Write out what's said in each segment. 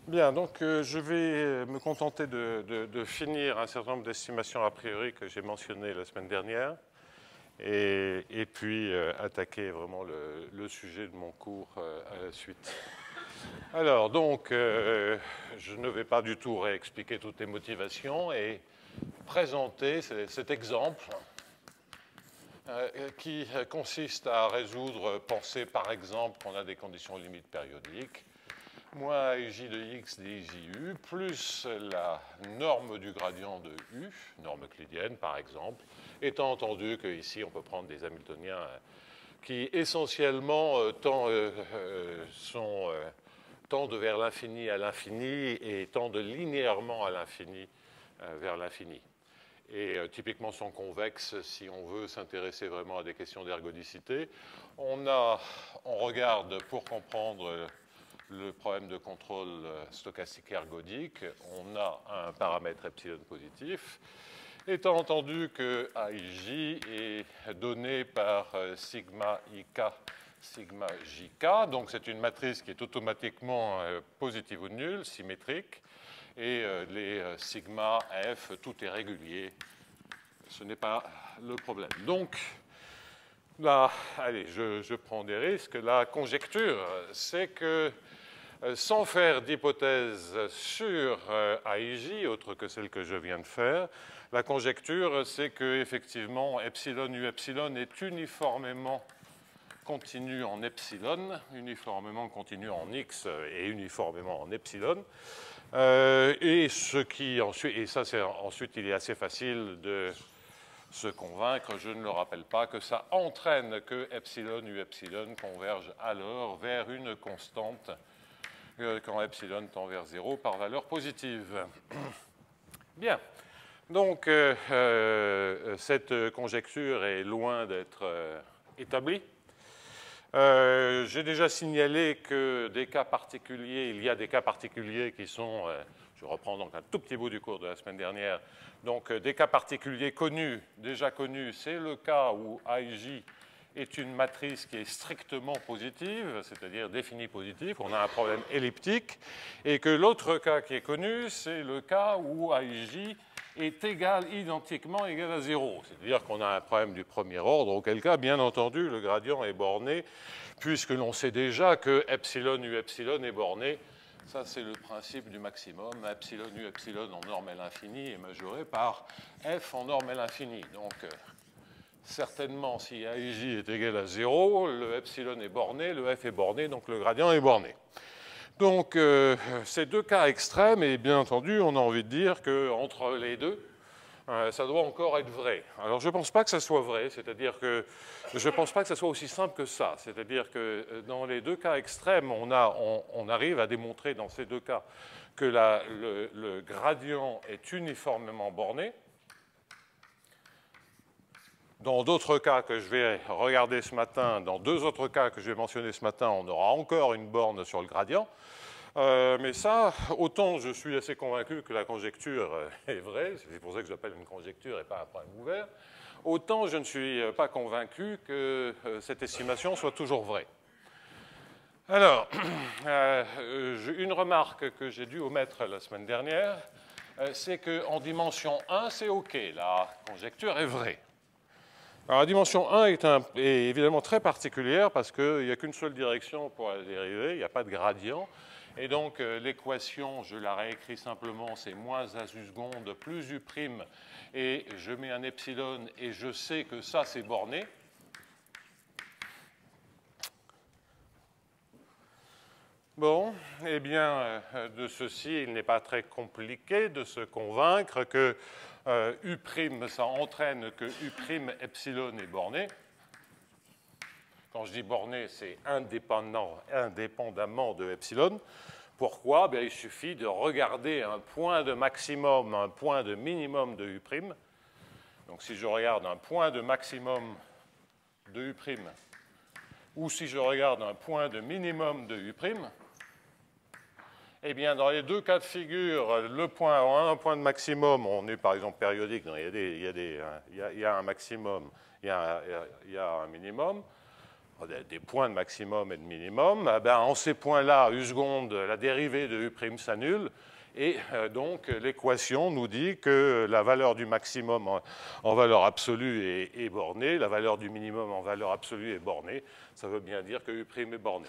Bien, donc je vais me contenter de finir un certain nombre d'estimations a priori que j'ai mentionnées la semaine dernière et puis attaquer vraiment le sujet de mon cours à la suite. Alors, donc, je ne vais pas du tout réexpliquer toutes les motivations et présenter cet exemple qui consiste à résoudre, penser par exemple qu'on a des conditions limites périodiques, moins ij de x diju, plus la norme du gradient de u, norme euclidienne par exemple, étant entendu qu'ici on peut prendre des Hamiltoniens qui essentiellement tendent vers l'infini à l'infini et tendent linéairement à l'infini vers l'infini. Et typiquement sont convexes si on veut s'intéresser vraiment à des questions d'ergodicité. On regarde pour comprendre le problème de contrôle stochastique ergodique, on a un paramètre epsilon positif, étant entendu que AIJ est donné par sigma IK, sigma JK, donc c'est une matrice qui est automatiquement positive ou nulle, symétrique, et les sigma F, tout est régulier. Ce n'est pas le problème. Donc, là, allez, je prends des risques. La conjecture, c'est que sans faire d'hypothèse sur AIJ, autre que celle que je viens de faire, la conjecture, c'est qu'effectivement, epsilon u epsilon est uniformément continu en epsilon, uniformément continu en x et uniformément en epsilon. Et ça, ensuite, il est assez facile de se convaincre, je ne le rappelle pas, que ça entraîne que epsilon u epsilon converge alors vers une constante quand epsilon tend vers 0 par valeur positive. Bien. Donc, cette conjecture est loin d'être établie. J'ai déjà signalé que des cas particuliers, il y a des cas particuliers qui sont, je reprends donc un tout petit bout du cours de la semaine dernière, donc des cas particuliers connus, déjà connus, c'est le cas où AIJ est une matrice qui est strictement positive, c'est-à-dire définie positive, on a un problème elliptique, et que l'autre cas qui est connu, c'est le cas où AIJ est identiquement égal à 0, c'est-à-dire qu'on a un problème du premier ordre, auquel cas, bien entendu, le gradient est borné, puisque l'on sait déjà que epsilon u epsilon est borné. Ça, c'est le principe du maximum. Epsilon u epsilon en norme L infini est majoré par f en norme L infini. Donc, certainement, si AIJ est égal à 0, le epsilon est borné, le f est borné, donc le gradient est borné. Donc, ces deux cas extrêmes, et bien entendu, on a envie de dire qu'entre les deux, ça doit encore être vrai. Alors, je ne pense pas que ça soit vrai, c'est-à-dire que je ne pense pas que ça soit aussi simple que ça. C'est-à-dire que dans les deux cas extrêmes, on arrive à démontrer dans ces deux cas que le gradient est uniformément borné. Dans d'autres cas que je vais regarder ce matin, dans deux autres cas que je vais mentionner ce matin, on aura encore une borne sur le gradient. Mais ça, autant je suis assez convaincu que la conjecture est vraie, c'est pour ça que j'appelle une conjecture et pas un problème ouvert, autant je ne suis pas convaincu que cette estimation soit toujours vraie. Alors, une remarque que j'ai dû omettre la semaine dernière, c'est qu'en dimension 1, c'est OK, la conjecture est vraie. Alors, la dimension 1 est évidemment très particulière parce qu'il n'y a qu'une seule direction pour la dérivée, il n'y a pas de gradient. Et donc, l'équation, je la réécris simplement, c'est moins a su seconde plus u prime, et je mets un epsilon, et je sais que ça, c'est borné. Bon, eh bien, de ceci, il n'est pas très compliqué de se convaincre que U', ça entraîne que U' epsilon est borné. Quand je dis borné, c'est indépendamment de epsilon. Pourquoi? Bien, il suffit de regarder un point de maximum, un point de minimum de U'. Donc, si je regarde un point de maximum de U', ou si je regarde un point de minimum de U', eh bien, dans les deux cas de figure, un point de maximum, on est par exemple périodique, il y a un maximum, il y a un minimum. des points de maximum et de minimum, eh ben, en ces points-là, U seconde, la dérivée de U' s'annule, et donc l'équation nous dit que la valeur du maximum en valeur absolue est bornée, la valeur du minimum en valeur absolue est bornée. Ça veut bien dire que U' est borné.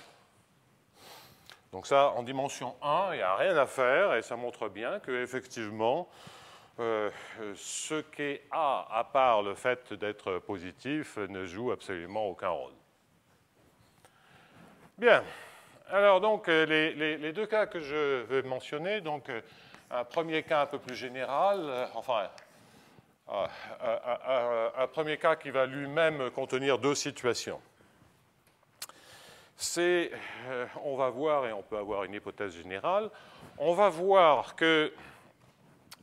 Donc ça, en dimension 1, il n'y a rien à faire, et ça montre bien qu'effectivement, ce qu'est A, à part le fait d'être positif, ne joue absolument aucun rôle. Bien. Alors, donc, les deux cas que je vais mentionner, donc, un premier cas un peu plus général, un premier cas qui va lui-même contenir deux situations. C'est, on va voir, et on peut avoir une hypothèse générale, on va voir que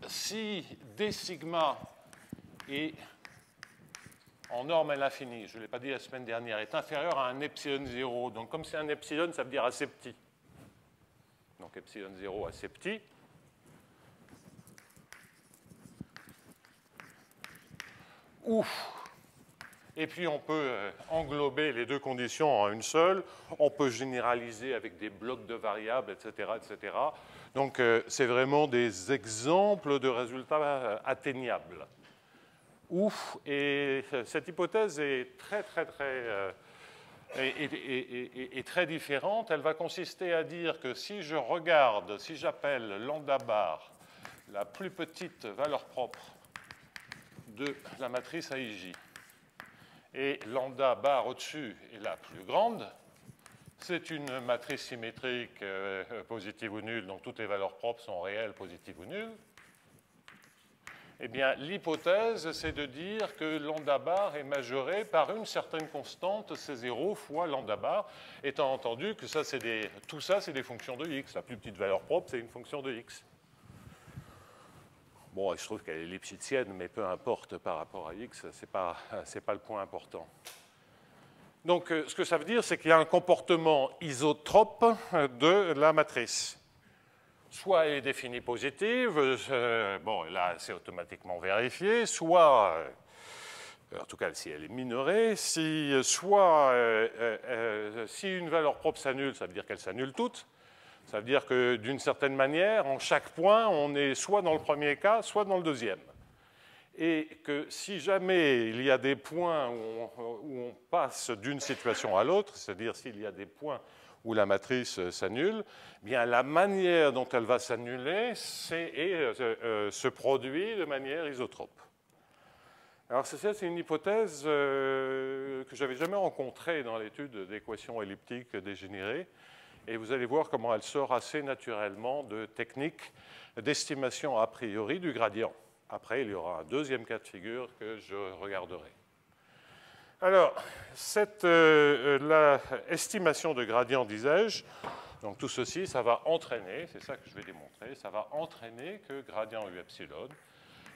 si d sigma est en norme à l'infini, je ne l'ai pas dit la semaine dernière, est inférieur à un epsilon 0. Donc, comme c'est un epsilon, ça veut dire assez petit. Donc, epsilon 0 assez petit. Et puis, on peut englober les deux conditions en une seule. On peut généraliser avec des blocs de variables, etc., etc. Donc, c'est vraiment des exemples de résultats atteignables. Et cette hypothèse est très différente. Elle va consister à dire que si je regarde, si j'appelle lambda bar la plus petite valeur propre de la matrice AIJ et lambda bar au-dessus est la plus grande, c'est une matrice symétrique positive ou nulle, donc toutes les valeurs propres sont réelles, positives ou nulles. Eh bien, l'hypothèse, c'est de dire que lambda bar est majoré par une certaine constante, C0 fois lambda bar, étant entendu que tout ça, c'est des fonctions de x. La plus petite valeur propre, c'est une fonction de x. Bon, il se trouve qu'elle est lipschitzienne, mais peu importe par rapport à x, ce n'est pas le point important. Donc, ce que ça veut dire, c'est qu'il y a un comportement isotrope de la matrice. Soit elle est définie positive, bon, là, c'est automatiquement vérifié, soit, en tout cas, si elle est minorée, si une valeur propre s'annule, ça veut dire qu'elle s'annule toutes. Ça veut dire que, d'une certaine manière, en chaque point, on est soit dans le premier cas, soit dans le deuxième. Et que si jamais il y a des points où on passe d'une situation à l'autre, c'est-à-dire s'il y a des points où la matrice s'annule, bien la manière dont elle va s'annuler se produit de manière isotrope. Alors c'est une hypothèse que je n'avais jamais rencontrée dans l'étude d'équations elliptiques dégénérées, et vous allez voir comment elle sort assez naturellement de techniques d'estimation a priori du gradient. Après, il y aura un deuxième cas de figure que je regarderai. Alors, l'estimation de gradient, disais-je, donc tout ceci, ça va entraîner, c'est ça que je vais démontrer, ça va entraîner que gradient U epsilon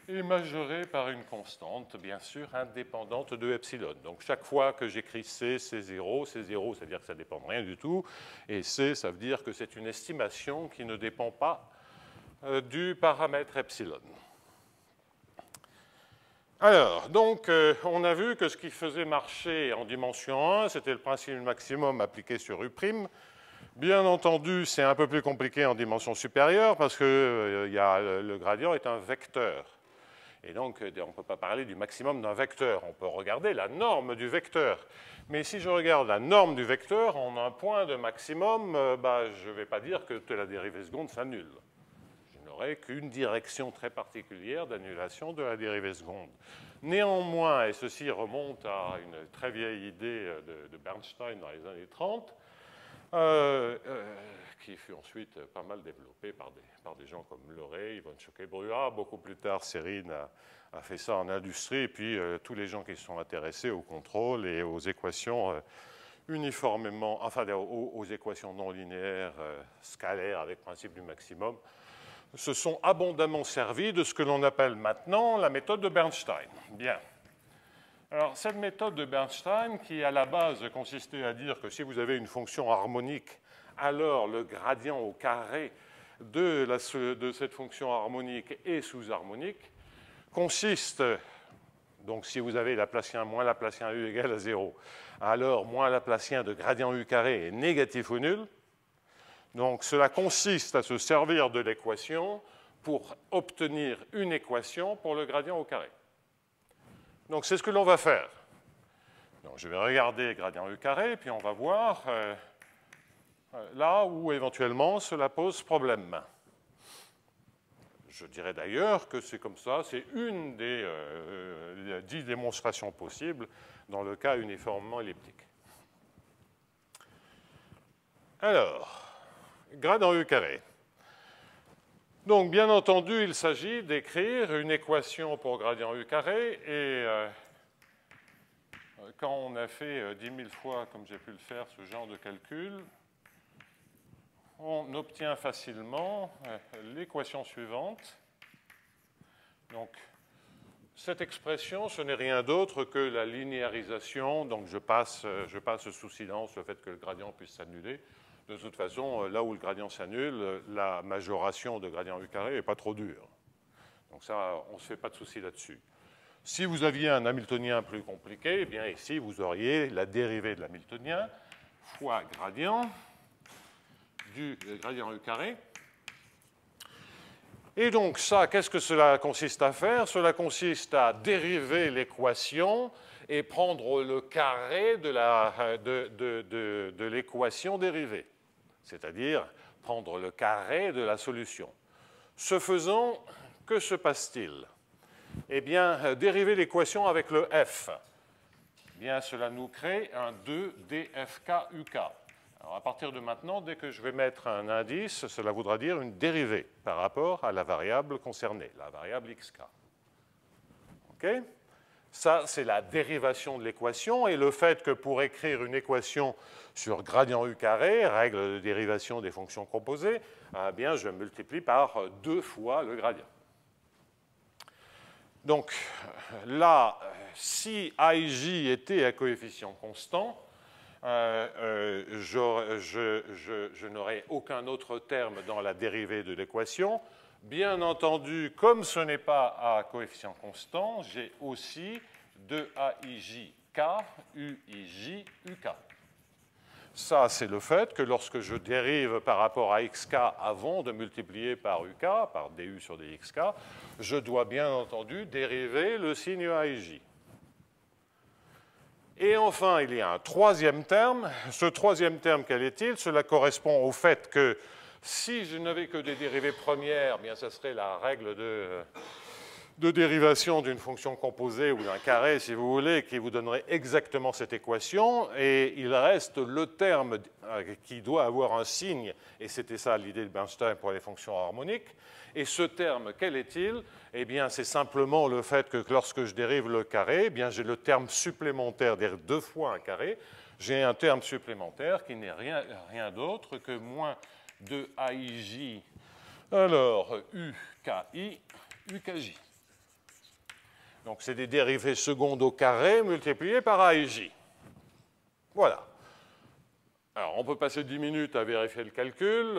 est majoré par une constante, bien sûr, indépendante de epsilon. Donc, chaque fois que j'écris C, c'est 0. C'est 0, c'est-à-dire que ça ne dépend de rien du tout. Et C, ça veut dire que c'est une estimation qui ne dépend pas du paramètre epsilon. Alors, donc, on a vu que ce qui faisait marcher en dimension 1, c'était le principe du maximum appliqué sur U'. Bien entendu, c'est un peu plus compliqué en dimension supérieure parce que le gradient est un vecteur. Et donc, on ne peut pas parler du maximum d'un vecteur. On peut regarder la norme du vecteur. Mais si je regarde la norme du vecteur, en un point de maximum, je ne vais pas dire que la dérivée seconde s'annule. Je n'aurai qu'une direction très particulière d'annulation de la dérivée seconde. Néanmoins, et ceci remonte à une très vieille idée de Bernstein dans les années 30, qui fut ensuite pas mal développée par des gens comme Leray, von Schokke-Brua. Beaucoup plus tard, Serine a fait ça en industrie, et puis tous les gens qui sont intéressés au contrôle et aux équations uniformément, enfin aux équations non linéaires scalaires avec principe du maximum, se sont abondamment servis de ce que l'on appelle maintenant la méthode de Bernstein. Bien. Alors, cette méthode de Bernstein, qui à la base consistait à dire que si vous avez une fonction harmonique, alors le gradient au carré de cette fonction harmonique est sous-harmonique, consiste Donc si vous avez Laplacien moins Laplacien U égale à 0, alors moins Laplacien de gradient U carré est négatif ou nul. Donc cela consiste à se servir de l'équation pour obtenir une équation pour le gradient au carré. Donc c'est ce que l'on va faire. Donc, je vais regarder gradient U carré, puis on va voir là où éventuellement cela pose problème. Je dirais d'ailleurs que c'est comme ça, c'est une des 10 démonstrations possibles dans le cas uniformément elliptique. Alors, gradient U carré. Donc, bien entendu, il s'agit d'écrire une équation pour gradient U carré, et quand on a fait 10 000 fois, comme j'ai pu le faire, ce genre de calcul, on obtient facilement l'équation suivante. Donc, cette expression, ce n'est rien d'autre que la linéarisation. Donc, je passe sous silence le fait que le gradient puisse s'annuler. De toute façon, là où le gradient s'annule, la majoration de gradient U carré n'est pas trop dure. Donc ça, on ne se fait pas de souci là-dessus. Si vous aviez un hamiltonien plus compliqué, eh bien ici, vous auriez la dérivée de l'hamiltonien fois gradient du gradient U carré. Et donc ça, qu'est-ce que cela consiste à faire? Cela consiste à dériver l'équation et prendre le carré de l'équation dérivée, c'est-à-dire prendre le carré de la solution. Ce faisant, que se passe-t-il? Eh bien, dériver l'équation avec le f. Eh bien, cela nous crée un 2dfk uk. Alors, à partir de maintenant, dès que je vais mettre un indice, cela voudra dire une dérivée par rapport à la variable concernée, la variable xk. OK? Ça, c'est la dérivation de l'équation, et le fait que pour écrire une équation sur gradient U carré, règle de dérivation des fonctions composées, eh bien, je multiplie par 2 fois le gradient. Donc là, si IJ était à coefficient constant, je n'aurai aucun autre terme dans la dérivée de l'équation. Bien entendu, comme ce n'est pas à coefficient constant, j'ai aussi 2AIJK, UIJ, UK. Ça, c'est le fait que lorsque je dérive par rapport à xk avant de multiplier par uk, par du sur dxk, je dois bien entendu dériver le signe AIJ. Et enfin, il y a un troisième terme. Ce troisième terme, quel est-il? Cela correspond au fait que si je n'avais que des dérivées premières, bien, ça serait la règle de dérivation d'une fonction composée ou d'un carré, si vous voulez, qui vous donnerait exactement cette équation. Et il reste le terme qui doit avoir un signe, et c'était ça l'idée de Bernstein pour les fonctions harmoniques. Et ce terme, quel est-il? Eh bien, c'est simplement le fait que lorsque je dérive le carré, eh bien, j'ai le terme supplémentaire, c'est-à-dire 2 fois un carré. J'ai un terme supplémentaire qui n'est rien d'autre que moins 2AIJ, alors UKI, UKJ. Donc, c'est des dérivées secondes au carré multipliées par AIJ. Voilà. Alors, on peut passer 10 minutes à vérifier le calcul.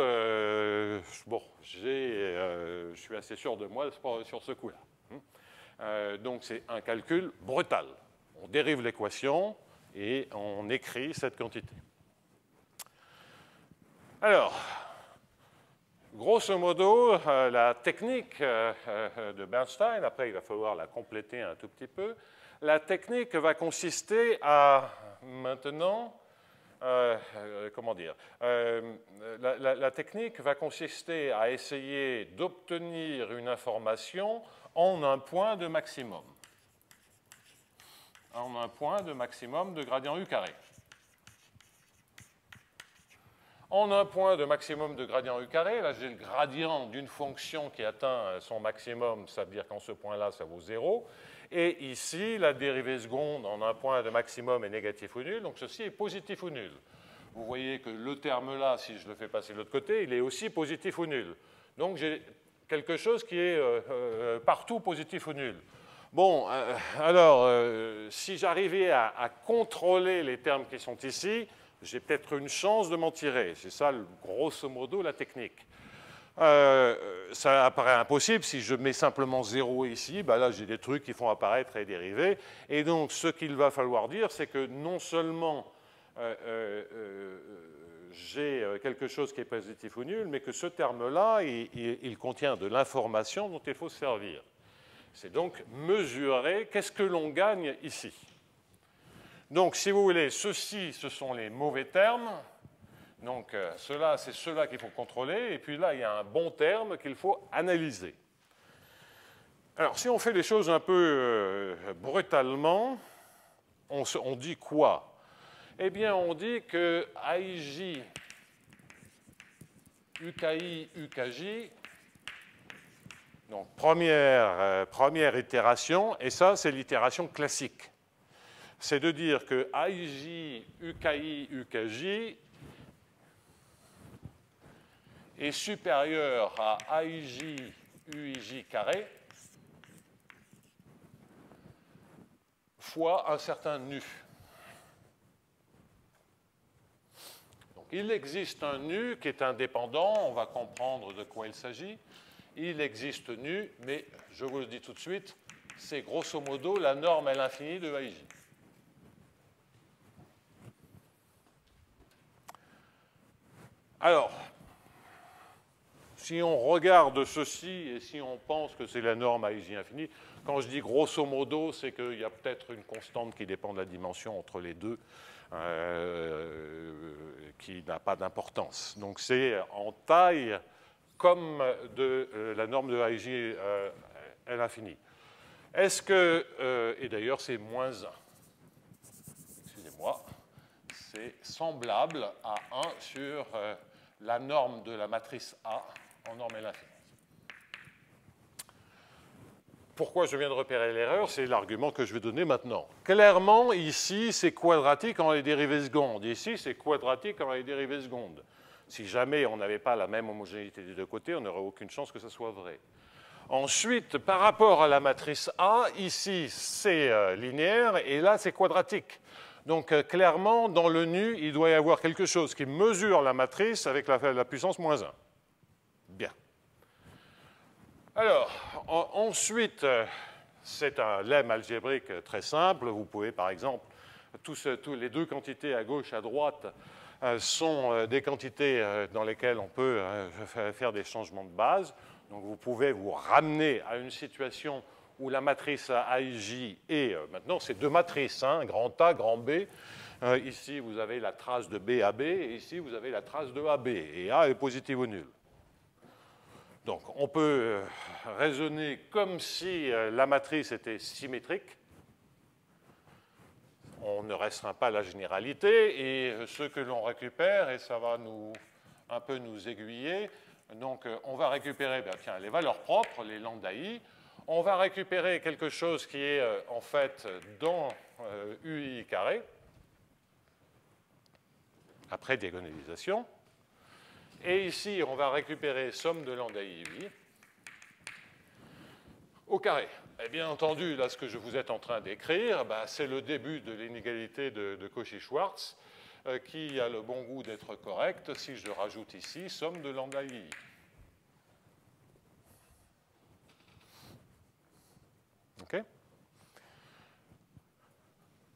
Bon, je suis assez sûr de moi sur ce coup-là. Donc, c'est un calcul brutal. On dérive l'équation et on écrit cette quantité. Alors, grosso modo, la technique de Bernstein, après il va falloir la compléter un tout petit peu, la technique va consister à maintenant, comment dire, la technique va consister à essayer d'obtenir une information en un point de maximum. En un point de maximum de gradient U carré. En un point de maximum de gradient U carré, là j'ai le gradient d'une fonction qui atteint son maximum, ça veut dire qu'en ce point-là, ça vaut 0. Et ici, la dérivée seconde en un point de maximum est négatif ou nul, donc ceci est positif ou nul. Vous voyez que le terme là, si je le fais passer de l'autre côté, il est aussi positif ou nul. Donc j'ai quelque chose qui est partout positif ou nul. Bon, alors, si j'arrivais à contrôler les termes qui sont ici, j'ai peut-être une chance de m'en tirer. C'est ça, grosso modo, la technique. Ça apparaît impossible. Si je mets simplement 0 ici, ben là j'ai des trucs qui font apparaître et dériver. Et donc ce qu'il va falloir dire, c'est que non seulement j'ai quelque chose qui est positif ou nul, mais que ce terme-là, il contient de l'information dont il faut se servir. C'est donc mesurer qu'est-ce que l'on gagne ici. Donc si vous voulez, ceci, ce sont les mauvais termes. Donc, cela, c'est cela qu'il faut contrôler. Et puis là, il y a un bon terme qu'il faut analyser. Alors, si on fait les choses un peu brutalement, on dit quoi? Eh bien, on dit que AIJ, UKI, UKJ, donc première itération, et ça, c'est l'itération classique. C'est de dire que AIJ, UKI, UKJ est supérieur à AIJ, UIJ carré fois un certain nu. Donc, il existe un nu qui est indépendant, on va comprendre de quoi il s'agit. Il existe nu, mais je vous le dis tout de suite, c'est grosso modo la norme à l'infini de AIJ. Alors, si on regarde ceci et si on pense que c'est la norme à AIJ infini, quand je dis grosso modo, c'est qu'il y a peut-être une constante qui dépend de la dimension entre les deux, qui n'a pas d'importance. Donc c'est en taille comme de la norme de AIJ à l'infini. Est-ce que, et d'ailleurs c'est moins 1, excusez-moi, c'est semblable à 1 sur la norme de la matrice A en norme à l'infini. Pourquoi je viens de repérer l'erreur? C'est l'argument que je vais donner maintenant. Clairement, ici, c'est quadratique en les dérivées secondes. Ici, c'est quadratique en les dérivées secondes. Si jamais on n'avait pas la même homogénéité des deux côtés, on n'aurait aucune chance que ça soit vrai. Ensuite, par rapport à la matrice A, ici, c'est linéaire et là, c'est quadratique. Donc, clairement, dans le nu, il doit y avoir quelque chose qui mesure la matrice avec la puissance moins 1. Bien. Alors, ensuite, c'est un lemme algébrique très simple. Vous pouvez, par exemple, les deux quantités à gauche, à droite, sont des quantités dans lesquelles on peut faire des changements de base. Donc, vous pouvez vous ramener à une situation où la matrice AIJ est, maintenant, c'est deux matrices, hein, grand A, grand B. Ici, vous avez la trace de B à B, et ici, vous avez la trace de AB. Et A est positive ou nulle. Donc, on peut raisonner comme si la matrice était symétrique. On ne restreint pas la généralité, et ce que l'on récupère, et ça va un peu nous aiguiller, donc on va récupérer tiens, les valeurs propres, les lambda I. On va récupérer quelque chose qui est en fait dans UI carré, après diagonalisation. Et ici, on va récupérer somme de lambda I au carré. Et bien entendu, là, ce que je vous êtes en train d'écrire, c'est le début de l'inégalité de Cauchy-Schwarz, qui a le bon goût d'être correct si je rajoute ici somme de lambda I. OK ?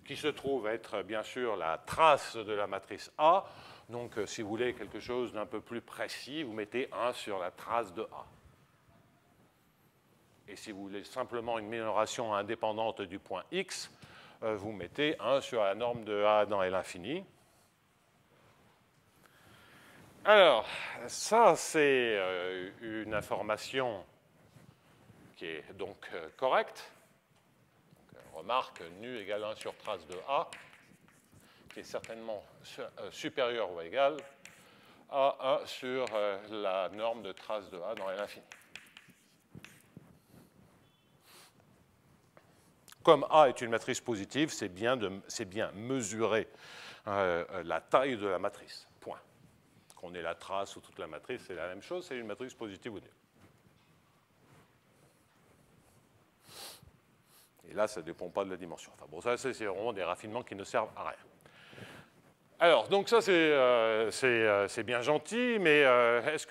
Qui se trouve être, bien sûr, la trace de la matrice A. Donc, si vous voulez quelque chose d'un peu plus précis, vous mettez 1 sur la trace de A. Et si vous voulez simplement une minoration indépendante du point X, vous mettez 1 sur la norme de A dans l'infini. Alors, ça, c'est une information qui est donc correcte. Remarque, nu égale 1 sur trace de A, qui est certainement supérieur ou égal à 1 sur la norme de trace de A dans l'infini. Comme A est une matrice positive, c'est bien mesurer la taille de la matrice. Point. Qu'on ait la trace ou toute la matrice, c'est la même chose, c'est une matrice positive ou nulle. Et là, ça ne dépend pas de la dimension. Enfin bon, ça, c'est vraiment des raffinements qui ne servent à rien. Alors, donc ça, c'est bien gentil, mais est-ce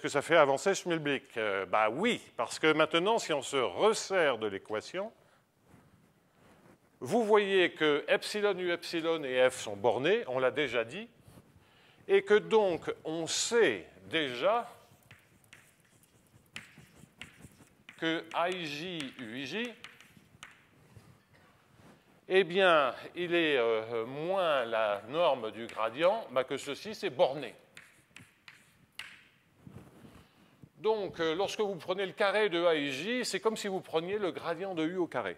que ça fait avancer Schmilblick? Bah oui, parce que maintenant, si on se resserre de l'équation, vous voyez que epsilon, u epsilon et f sont bornés, on l'a déjà dit, et que donc on sait déjà que IJ, UIJ, eh bien, il est moins la norme du gradient, bah que ceci, c'est borné. Donc, lorsque vous prenez le carré de A et J, c'est comme si vous preniez le gradient de U au carré.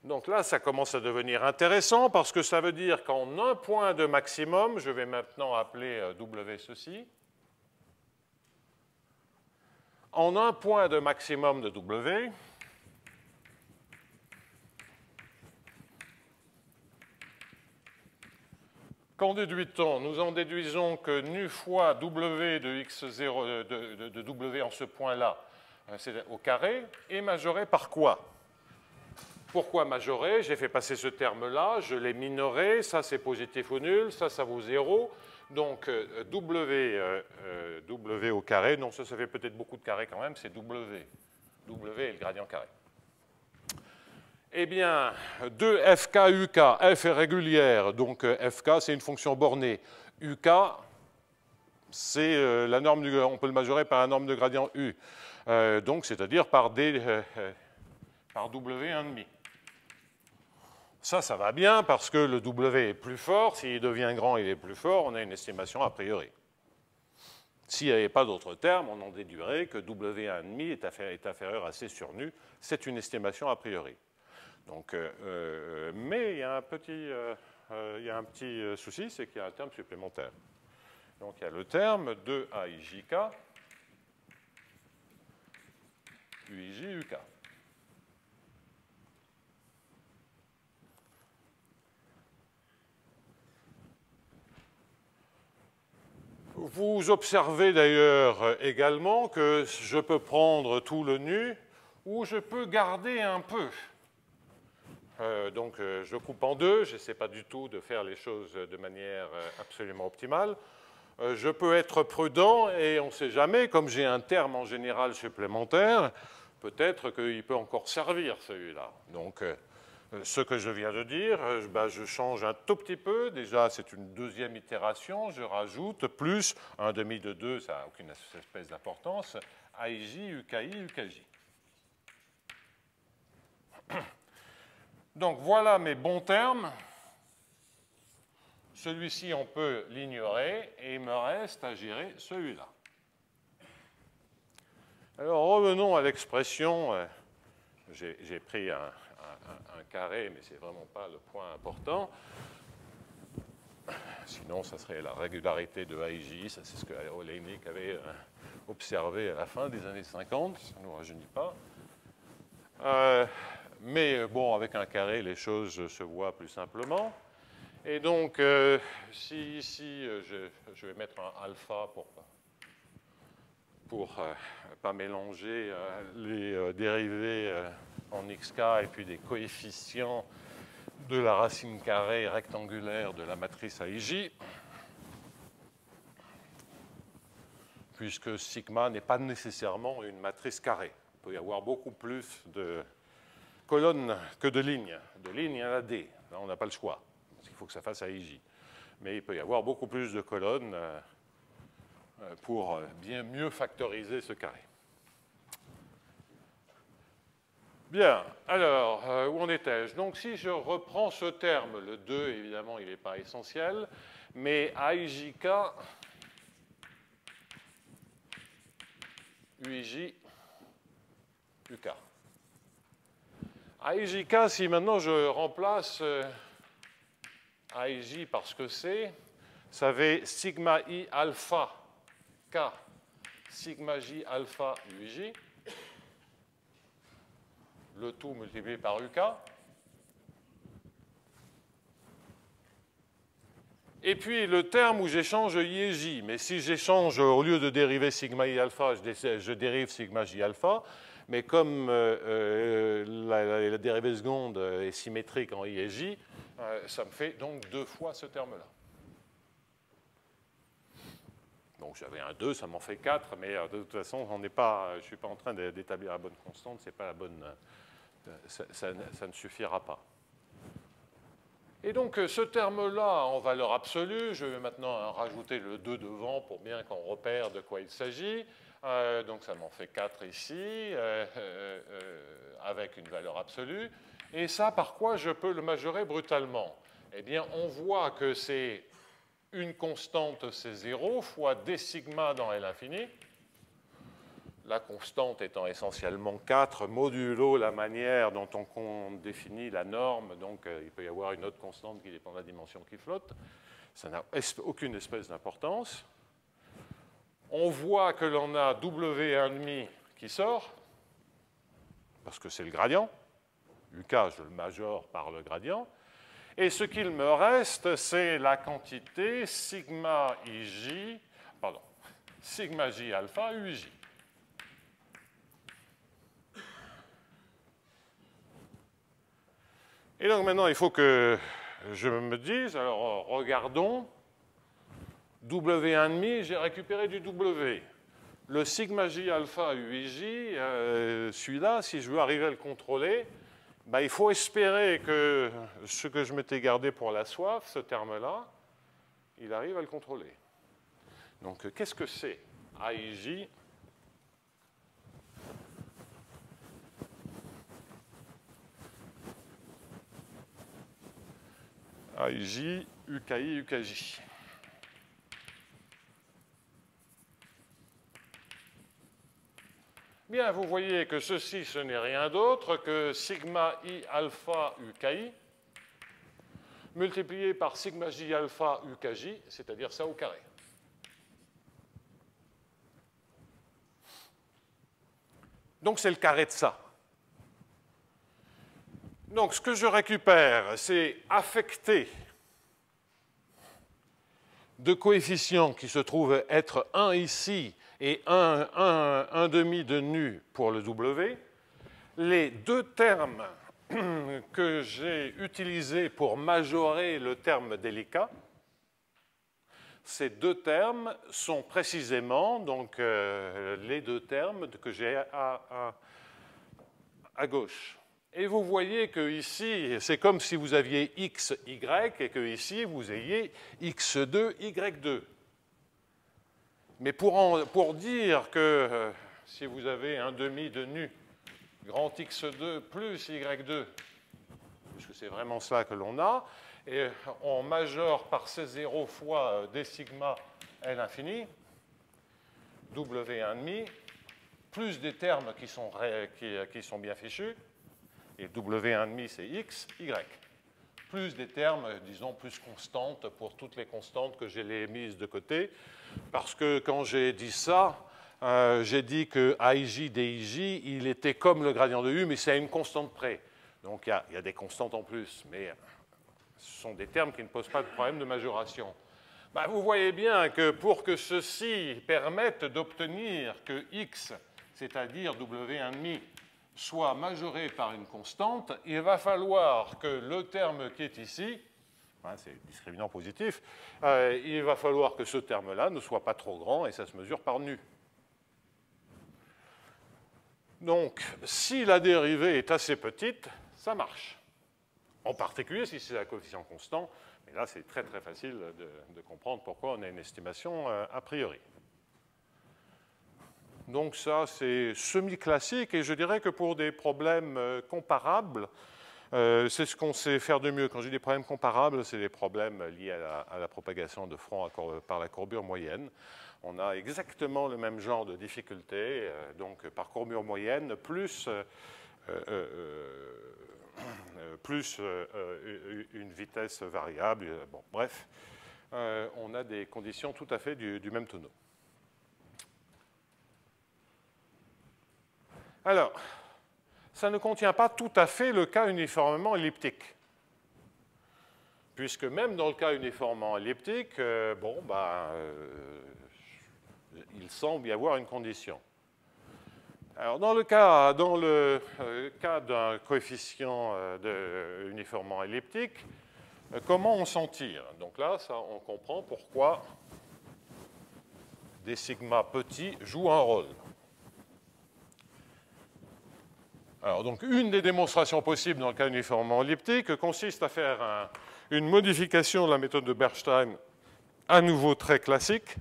Donc là, ça commence à devenir intéressant parce que ça veut dire qu'en un point de maximum, je vais maintenant appeler W ceci, en un point de maximum de W, qu'en déduit-on? Nous en déduisons que nu fois W de x0 de W en ce point-là, c'est au carré, est majoré par quoi? Pourquoi majoré? J'ai fait passer ce terme-là, je l'ai minoré, ça c'est positif ou nul, ça vaut 0. Donc W au carré, non, ça fait peut-être beaucoup de carrés quand même, c'est W. W est le gradient carré. Eh bien, 2fk uk, f est régulière, donc fk c'est une fonction bornée. uk, c'est la norme on peut le majorer par la norme de gradient u, donc c'est-à-dire par par w1,5. Ça va bien parce que le w est plus fort, s'il devient grand, il est plus fort, on a une estimation a priori. S'il n'y avait pas d'autres termes, on en déduirait que w1,5 est inférieur à c sur nu, c'est une estimation a priori. Donc, mais il y a un petit souci, c'est qu'il y a un terme supplémentaire. Donc il y a le terme de AIJK, UIJ, UK. Vous observez d'ailleurs également que je peux prendre tout le nu ou je peux garder un peu. Donc je coupe en deux, je n'essaie pas du tout de faire les choses de manière absolument optimale. Je peux être prudent et on ne sait jamais, comme j'ai un terme en général supplémentaire, peut-être qu'il peut encore servir celui-là. Donc ce que je viens de dire, je change un tout petit peu. Déjà, c'est une deuxième itération. Je rajoute plus un demi de 2, ça n'a aucune espèce d'importance. AIJ, UKI, UKJ. Donc voilà mes bons termes. Celui-ci, on peut l'ignorer et il me reste à gérer celui-là. Alors revenons à l'expression. J'ai pris un carré, mais ce n'est vraiment pas le point important. Sinon, ça serait la régularité de AIJ. Ça, c'est ce que Oleinik avait observé à la fin des années 50. Ça ne nous rajeunit pas. Mais bon, avec un carré, les choses se voient plus simplement. Et donc, si ici, je vais mettre un alpha pour pas mélanger les dérivés en xk et puis des coefficients de la racine carrée rectangulaire de la matrice AIJ, puisque sigma n'est pas nécessairement une matrice carrée. Il peut y avoir beaucoup plus de colonnes que de lignes. De lignes, il y en a D. Là, on n'a pas le choix. Il faut que ça fasse AIJ. Mais il peut y avoir beaucoup plus de colonnes pour bien mieux factoriser ce carré. Bien, alors, où en étais-je? Donc, si je reprends ce terme, le 2, évidemment, il n'est pas essentiel, mais AIJK, UIJ, UK. AIJK, si maintenant je remplace AIJ par ce que c'est, ça fait sigma I alpha K, sigma J alpha UIJ, le tout multiplié par UK. Et puis le terme où j'échange I et J. Mais si j'échange, au lieu de dériver sigma I alpha, je dérive sigma J alpha. Mais comme la dérivée seconde est symétrique en I et J, ça me fait donc 2 fois ce terme-là. Donc j'avais un 2, ça m'en fait 4, mais de toute façon, je ne suis pas en train d'établir la bonne constante, c'est pas la bonne, ça ne suffira pas. Et donc ce terme-là, en valeur absolue, je vais maintenant rajouter le 2 devant pour bien qu'on repère de quoi il s'agit. Donc ça m'en fait 4 ici, avec une valeur absolue. Et ça, par quoi je peux le majorer brutalement? Eh bien, on voit que c'est une constante, c'est 0, fois d sigma dans L infini. La constante étant essentiellement 4, modulo la manière dont on définit la norme. Donc, il peut y avoir une autre constante qui dépend de la dimension qui flotte. Ça n'a aucune espèce d'importance. On voit que l'on a W1,5 qui sort, parce que c'est le gradient. UK, je le majore par le gradient. Et ce qu'il me reste, c'est la quantité sigma J alpha UJ. Et donc maintenant, il faut que je me dise, alors regardons, W1,5, j'ai récupéré du W. Le sigma J alpha UJ, celui-là, si je veux arriver à le contrôler, ben, il faut espérer que ce que je m'étais gardé pour la soif, ce terme-là, il arrive à le contrôler. Donc, qu'est-ce que c'est AIJ? AIJ, UKI, UKJ. Bien, vous voyez que ceci, ce n'est rien d'autre que sigma I alpha UKI multiplié par sigma J alpha UKJ, c'est-à-dire ça au carré. Donc, c'est le carré de ça. Donc, ce que je récupère, c'est affecté de coefficients qui se trouvent être 1 ici et 1 demi de nu pour le W. Les deux termes que j'ai utilisés pour majorer le terme délicat, ces deux termes sont précisément donc, les deux termes que j'ai à gauche. Et vous voyez que ici, c'est comme si vous aviez x, y, et que ici, vous ayez x2, y2. Mais pour dire que si vous avez un demi de nu, grand x2 plus y2, puisque c'est vraiment ça que l'on a, et on majore par C0 fois d sigma L infini, W1,5, plus des termes qui sont bien fichus, et W1,5 c'est x, y, plus des termes, disons, plus constantes pour toutes les constantes que j'ai mises de côté, parce que quand j'ai dit ça, j'ai dit que AIJ, DIJ, il était comme le gradient de U, mais c'est à une constante près. Donc il y a des constantes en plus, mais ce sont des termes qui ne posent pas de problème de majoration. Ben, vous voyez bien que pour que ceci permette d'obtenir que x, c'est-à-dire W1,5, soit majoré par une constante, il va falloir que le terme qui est ici, c'est discriminant positif, il va falloir que ce terme-là ne soit pas trop grand et ça se mesure par nu. Donc, si la dérivée est assez petite, ça marche. En particulier si c'est un coefficient constant, mais là c'est très très facile de comprendre pourquoi on a une estimation a priori. Donc ça c'est semi-classique et je dirais que pour des problèmes comparables, c'est ce qu'on sait faire de mieux. Quand j'ai des problèmes comparables, c'est des problèmes liés à la propagation de front par la courbure moyenne. On a exactement le même genre de difficulté, donc par courbure moyenne, plus une vitesse variable. Bon, bref, on a des conditions tout à fait du même tonneau. Alors, ça ne contient pas tout à fait le cas uniformément elliptique, puisque même dans le cas uniformément elliptique, il semble y avoir une condition. Alors, dans le cas d'un coefficient uniformément elliptique, comment on s'en tire? Donc là, on comprend pourquoi des sigma petits jouent un rôle. Alors, donc, une des démonstrations possibles dans le cas uniformément elliptique consiste à faire une modification de la méthode de Bernstein, à nouveau très classique,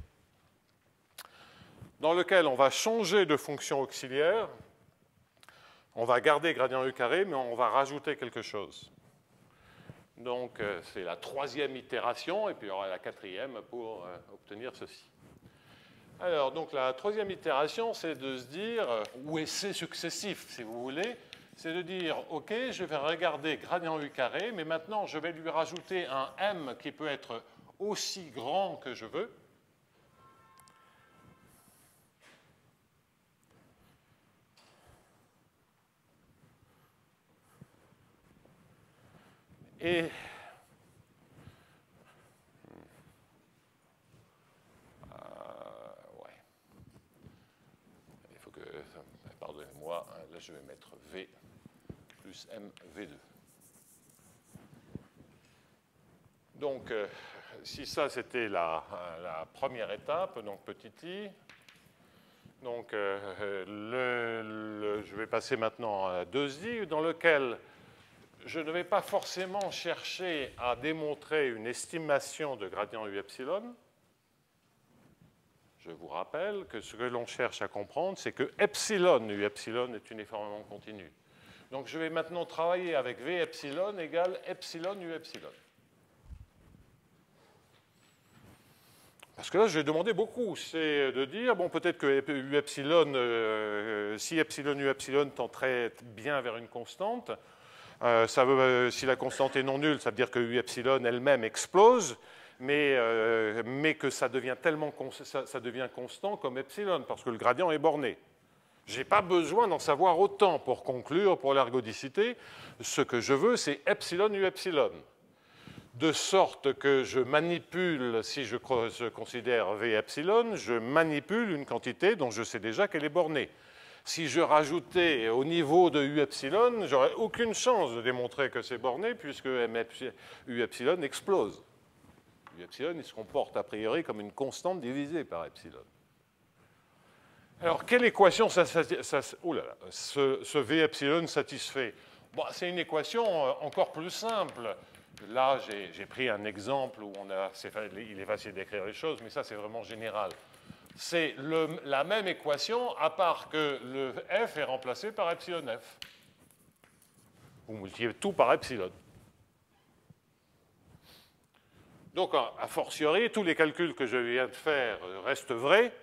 dans lequel on va changer de fonction auxiliaire, on va garder gradient U carré, mais on va rajouter quelque chose. Donc, c'est la troisième itération, et puis il y aura la quatrième pour obtenir ceci. Alors, donc la troisième itération, c'est de se dire, ou essai successif, si vous voulez, c'est de dire, OK, je vais regarder gradient U carré, mais maintenant, je vais lui rajouter un M qui peut être aussi grand que je veux. Et il faut que, pardonnez-moi, là je vais mettre V plus M V2. Donc, si ça c'était la première étape, donc petit i, donc je vais passer maintenant à 2i, dans lequel je ne vais pas forcément chercher à démontrer une estimation de gradient U epsilon. Je vous rappelle que ce que l'on cherche à comprendre, c'est que epsilon U epsilon est uniformément continu. Donc je vais maintenant travailler avec V epsilon égale epsilon U epsilon. Parce que là, je vais demander beaucoup. C'est de dire, bon, peut-être que U epsilon, si epsilon U epsilon tend très bien vers une constante, si la constante est non nulle, ça veut dire que U epsilon elle-même explose, mais que ça devient constant comme epsilon, parce que le gradient est borné. Je n'ai pas besoin d'en savoir autant pour conclure, pour l'ergodicité. Ce que je veux, c'est epsilon U epsilon. De sorte que je manipule, si je considère V epsilon, je manipule une quantité dont je sais déjà qu'elle est bornée. Si je rajoutais au niveau de U epsilon, j'aurais aucune chance de démontrer que c'est borné, puisque U epsilon explose. U epsilon, il se comporte a priori comme une constante divisée par epsilon. Alors, quelle équation ce V epsilon satisfait? Bon, c'est une équation encore plus simple. Là, j'ai pris un exemple où il est facile d'écrire les choses, mais ça, c'est vraiment général. C'est la même équation, à part que le f est remplacé par epsilon f. Vous multipliez tout par epsilon. Donc, a fortiori, tous les calculs que je viens de faire restent vrais,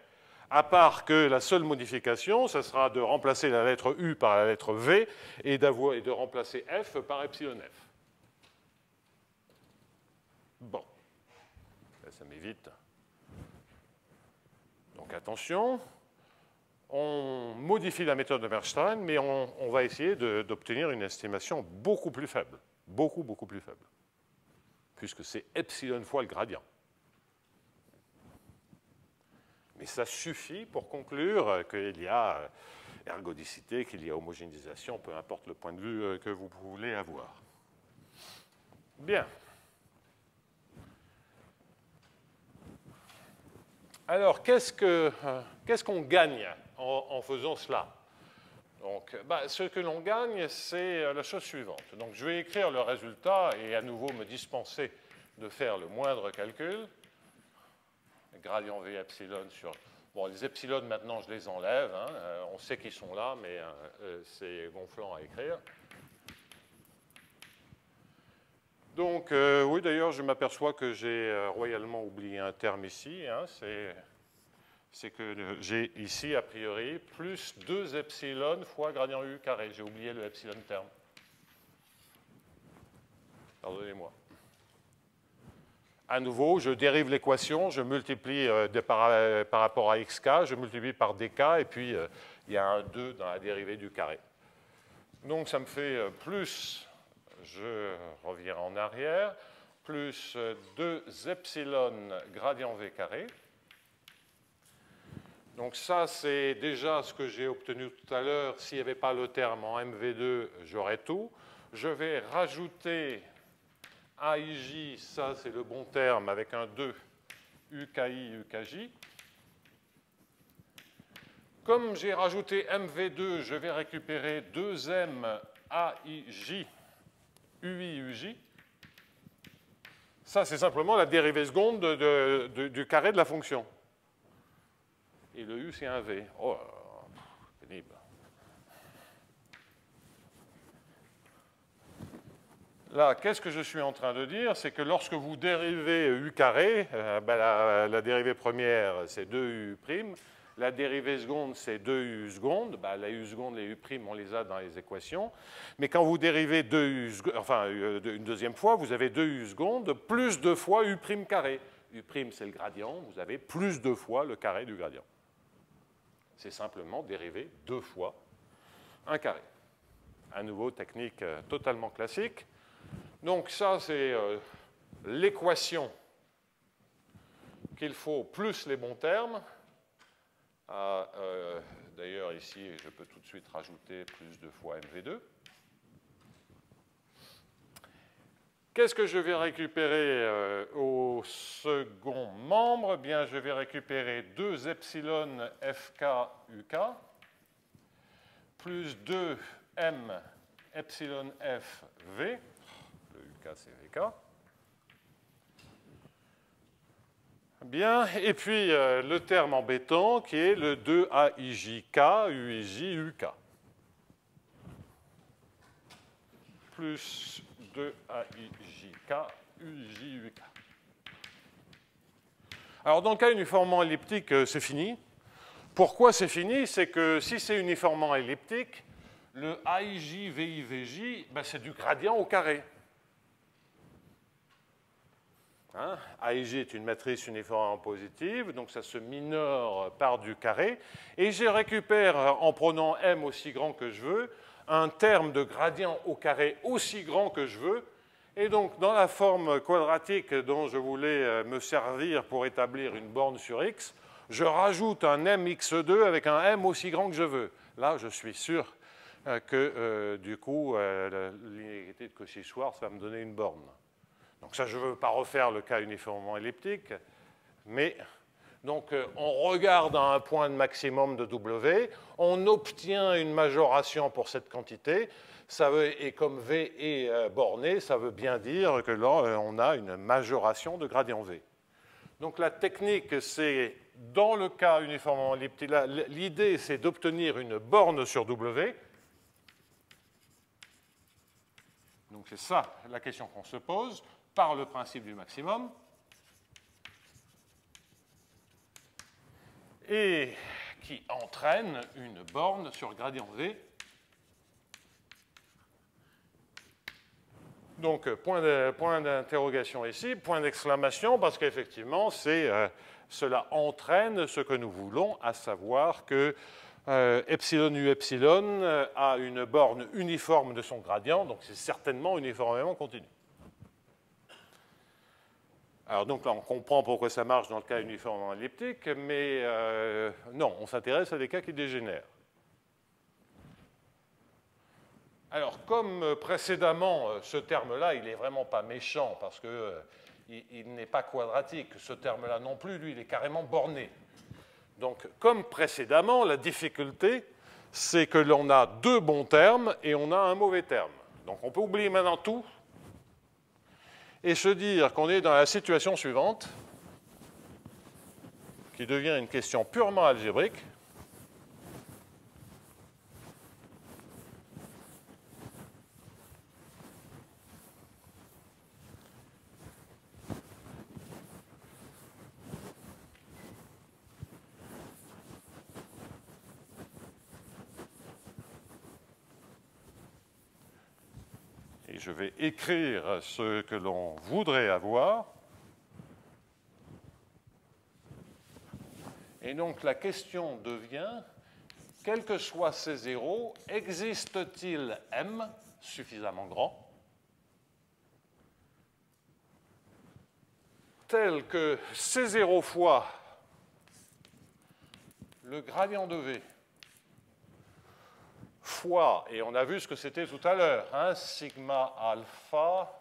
à part que la seule modification, ce sera de remplacer la lettre U par la lettre V et de remplacer F par epsilon F. Bon, ça m'évite. Donc attention, on modifie la méthode de Bernstein, mais on va essayer d'obtenir une estimation beaucoup plus faible, beaucoup plus faible, puisque c'est epsilon fois le gradient. Mais ça suffit pour conclure qu'il y a ergodicité, qu'il y a homogénéisation, peu importe le point de vue que vous voulez avoir. Bien. Alors, qu'est-ce qu'on gagne en faisant cela? Donc, ce que l'on gagne, c'est la chose suivante. Donc, je vais écrire le résultat et à nouveau me dispenser de faire le moindre calcul. Gradient V epsilon sur... Bon, les epsilon, maintenant, je les enlève. Hein. On sait qu'ils sont là, mais c'est gonflant à écrire. Donc, oui, d'ailleurs, je m'aperçois que j'ai royalement oublié un terme ici. Hein. C'est que j'ai ici, a priori, plus 2 epsilon fois gradient U carré. J'ai oublié le epsilon terme. Pardonnez-moi. À nouveau, je dérive l'équation, je multiplie par rapport à xk, je multiplie par dk, et puis il y a un 2 dans la dérivée du carré. Donc ça me fait plus, je reviens en arrière, plus 2 epsilon gradient V carré. Donc ça, c'est déjà ce que j'ai obtenu tout à l'heure. S'il n'y avait pas le terme en MV2, j'aurais tout. Je vais rajouter AIJ, ça c'est le bon terme, avec un 2 UKI, UKJ. Comme j'ai rajouté MV2, je vais récupérer 2M AIJ, UI, UJ. Ça, c'est simplement la dérivée seconde du carré de la fonction. Et le U, c'est un V. Oh, pénible. Là, qu'est-ce que je suis en train de dire? C'est que lorsque vous dérivez U carré, la dérivée première, c'est 2U'. La dérivée seconde, c'est 2U seconde. La U seconde, les U', on les a dans les équations. Mais quand vous dérivez 2U, une deuxième fois, vous avez 2U seconde plus 2 fois U' carré. U', c'est le gradient. Vous avez plus 2 fois le carré du gradient. C'est simplement dériver 2 fois un carré. À nouveau, technique totalement classique. Donc ça, c'est l'équation qu'il faut plus les bons termes. D'ailleurs, ici, je peux tout de suite rajouter plus 2 fois MV2. Qu'est-ce que je vais récupérer au second membre? Bien, je vais récupérer 2 epsilon FK UK plus 2 M epsilon F V. Le UK, c'est VK. Bien, et puis le terme embêtant qui est le 2AIJK, UIJ, UK. Plus 2AIJK, UIJ, UK. Alors, dans le cas uniformément elliptique, c'est fini. Pourquoi c'est fini? C'est que si c'est uniformément elliptique, le AIJ, VI, VJ, c'est du gradient au carré. Hein? AIJ est une matrice uniformément positive, donc ça se minore par du carré. Et je récupère, en prenant M aussi grand que je veux, un terme de gradient au carré aussi grand que je veux. Et donc, dans la forme quadratique dont je voulais me servir pour établir une borne sur X, je rajoute un mx2 avec un m aussi grand que je veux. Là, je suis sûr que, du coup, l'inégalité de Cauchy-Schwarz va me donner une borne. Donc ça, je ne veux pas refaire le cas uniformément elliptique, mais donc on regarde à un point de maximum de W, on obtient une majoration pour cette quantité, et comme V est borné, ça veut bien dire que là, on a une majoration de gradient V. Donc la technique, c'est, dans le cas uniformément elliptique, l'idée, c'est d'obtenir une borne sur W. Donc c'est ça la question qu'on se pose, par le principe du maximum. Et qui entraîne une borne sur gradient V. Donc, point d'interrogation ici, point d'exclamation, parce qu'effectivement, cela entraîne ce que nous voulons, à savoir que epsilon u epsilon a une borne uniforme de son gradient, donc c'est certainement uniformément continu. Alors donc là, on comprend pourquoi ça marche dans le cas uniformément elliptique, mais non, on s'intéresse à des cas qui dégénèrent. Alors, comme précédemment, ce terme-là, il n'est vraiment pas méchant, parce qu'il n'est pas quadratique. Ce terme-là non plus, lui, il est carrément borné. Donc, comme précédemment, la difficulté, c'est que l'on a 2 bons termes et on a un mauvais terme. Donc, on peut oublier maintenant tout et se dire qu'on est dans la situation suivante, qui devient une question purement algébrique. Et je vais écrire ce que l'on voudrait avoir. Et donc la question devient, quels que soient ces zéros, existe-t-il M suffisamment grand tel que C0 fois le gradient de V fois, et on a vu ce que c'était tout à l'heure, hein, sigma alpha,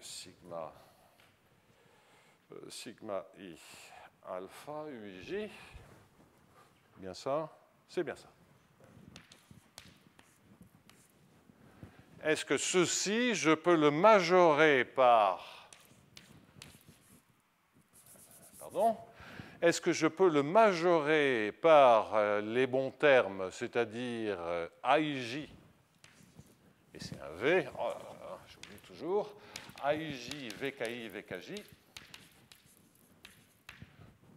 sigma I alpha UIJ, bien ça, c'est bien ça. Est-ce que ceci, je peux le majorer par... Pardon? Est-ce que je peux le majorer par les bons termes, c'est-à-dire AIJ, et c'est un V, oh là là, j'oublie toujours, AIJ, VKI, VKJ,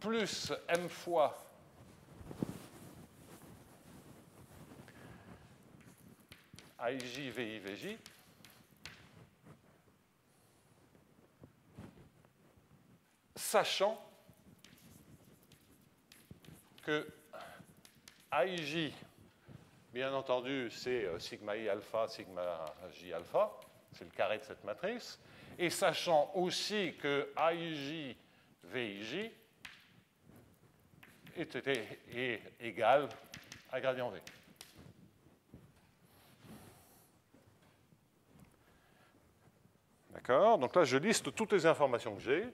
plus M fois AIJ, VI, VJ, sachant que AIJ, bien entendu, c'est sigma I alpha, sigma J alpha, c'est le carré de cette matrice, et sachant aussi que AIJ, VIJ est égal à gradient V. D'accord? Donc là, je liste toutes les informations que j'ai.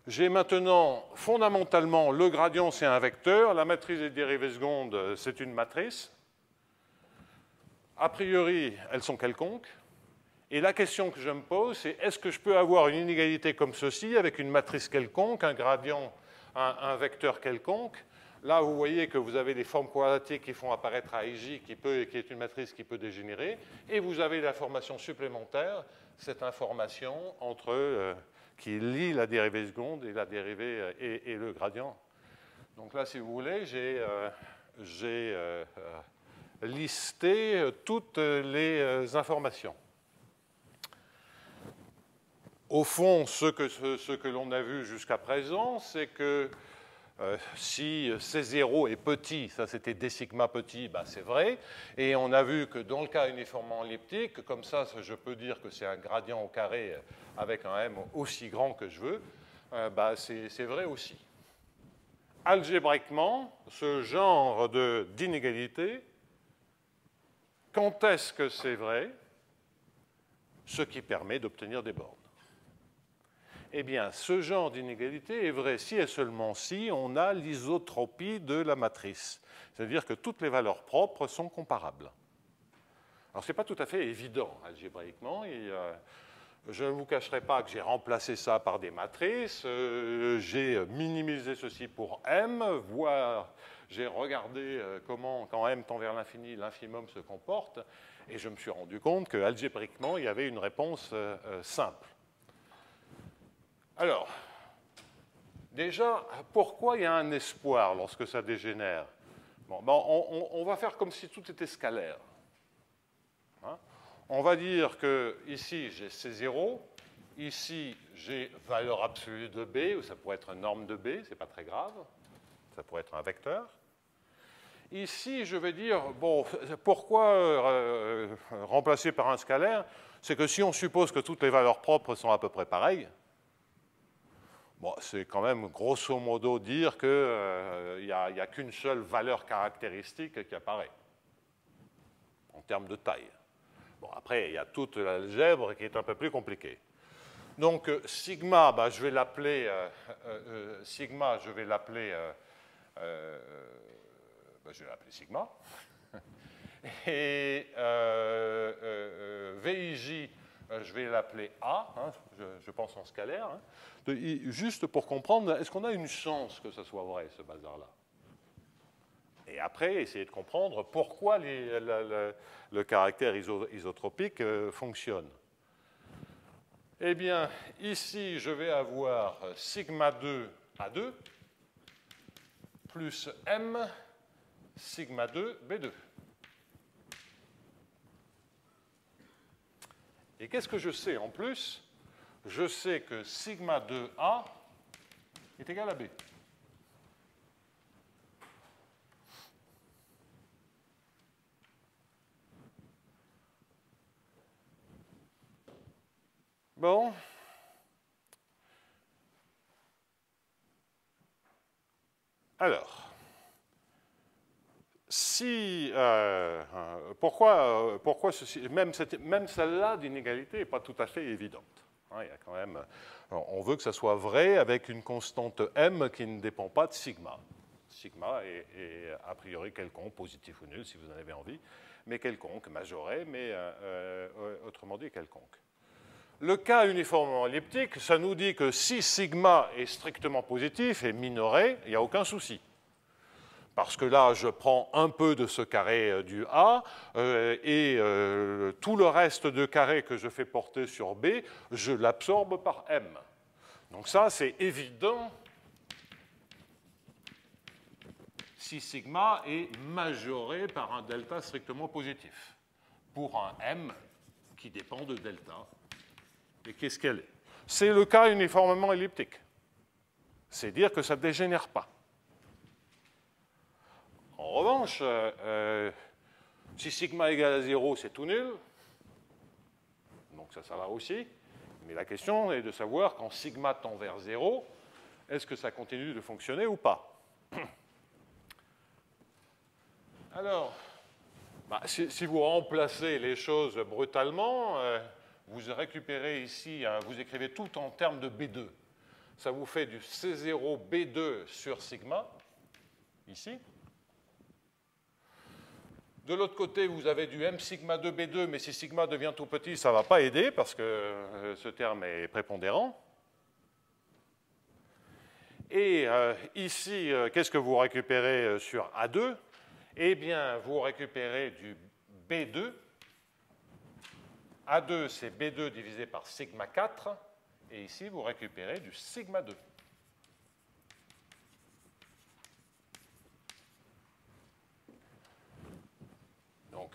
J'ai maintenant, fondamentalement, le gradient, c'est un vecteur. La matrice des dérivées secondes, c'est une matrice. A priori, elles sont quelconques. Et la question que je me pose, c'est est-ce que je peux avoir une inégalité comme ceci, avec une matrice quelconque, un gradient, un vecteur quelconque? Là, vous voyez que vous avez des formes quadratiques qui font apparaître AIJ, qui est une matrice qui peut dégénérer. Et vous avez l'information supplémentaire, cette information qui lie la dérivée seconde et la dérivée et le gradient. Donc là, si vous voulez, j'ai listé toutes les informations. Au fond, ce que l'on a vu jusqu'à présent, c'est que si C0 est petit, ça c'était d sigma petit, ben c'est vrai. Et on a vu que dans le cas uniformément elliptique, comme ça, je peux dire que c'est un gradient au carré avec un m aussi grand que je veux, ben c'est vrai aussi. Algébriquement, ce genre d'inégalité, quand est-ce que c'est vrai? Ce qui permet d'obtenir des bornes. Eh bien, ce genre d'inégalité est vrai si et seulement si on a l'isotropie de la matrice. C'est-à-dire que toutes les valeurs propres sont comparables. Alors, ce n'est pas tout à fait évident algébriquement. Et, je ne vous cacherai pas que j'ai remplacé ça par des matrices. J'ai minimisé ceci pour M, voire j'ai regardé comment, quand M tend vers l'infini, l'infimum se comporte. Et je me suis rendu compte qu'algébriquement, il y avait une réponse simple. Alors, déjà, pourquoi il y a un espoir lorsque ça dégénère? Bon, ben on va faire comme si tout était scalaire. Hein? On va dire que ici, j'ai C0, ici, j'ai valeur absolue de B, ou ça pourrait être une norme de B, ce n'est pas très grave, ça pourrait être un vecteur. Ici, je vais dire, bon, pourquoi remplacer par un scalaire? C'est que si on suppose que toutes les valeurs propres sont à peu près pareilles, bon, c'est quand même grosso modo dire qu'il n'y a qu'une seule valeur caractéristique qui apparaît, en termes de taille. Bon, après, il y a toute l'algèbre qui est un peu plus compliquée. Donc, sigma, bah, je vais l'appeler sigma, je vais l'appeler sigma. Et VIJ, je vais l'appeler A, hein, je pense en scalaire. Hein. Juste pour comprendre, est-ce qu'on a une chance que ce soit vrai, ce bazar-là? Et après, essayer de comprendre pourquoi le caractère isotropique fonctionne. Eh bien, ici, je vais avoir sigma 2 A2 plus M sigma 2 B2. Et qu'est-ce que je sais en plus? Je sais que sigma 2A est égal à B. Bon, Alors, pourquoi ceci, même celle-là d'inégalité n'est pas tout à fait évidente. Hein, il y a quand même, on veut que ça soit vrai avec une constante m qui ne dépend pas de sigma. Sigma est a priori quelconque, positif ou nul si vous en avez envie, mais quelconque, majoré, mais autrement dit quelconque. Le cas uniformément elliptique, ça nous dit que si sigma est strictement positif et minoré, il n'y a aucun souci. Parce que là, je prends un peu de ce carré du A et tout le reste de carré que je fais porter sur B, je l'absorbe par M. Donc ça, c'est évident si sigma est majoré par un delta strictement positif pour un M qui dépend de delta. Et qu'est-ce qu'elle est? C'est le cas uniformément elliptique. C'est dire que ça ne dégénère pas. En revanche, si sigma égale à 0, c'est tout nul. Donc ça va aussi. Mais la question est de savoir, quand sigma tend vers 0, est-ce que ça continue de fonctionner ou pas? Alors, si vous remplacez les choses brutalement, vous récupérez ici, vous écrivez tout en termes de B2. Ça vous fait du C0 B2 sur sigma, ici. De l'autre côté, vous avez du M sigma 2 B2, mais si sigma devient tout petit, ça ne va pas aider parce que ce terme est prépondérant. Et ici, qu'est-ce que vous récupérez sur A2? Eh bien, vous récupérez du B2. A2, c'est B2 divisé par sigma 4. Et ici, vous récupérez du sigma 2. Donc,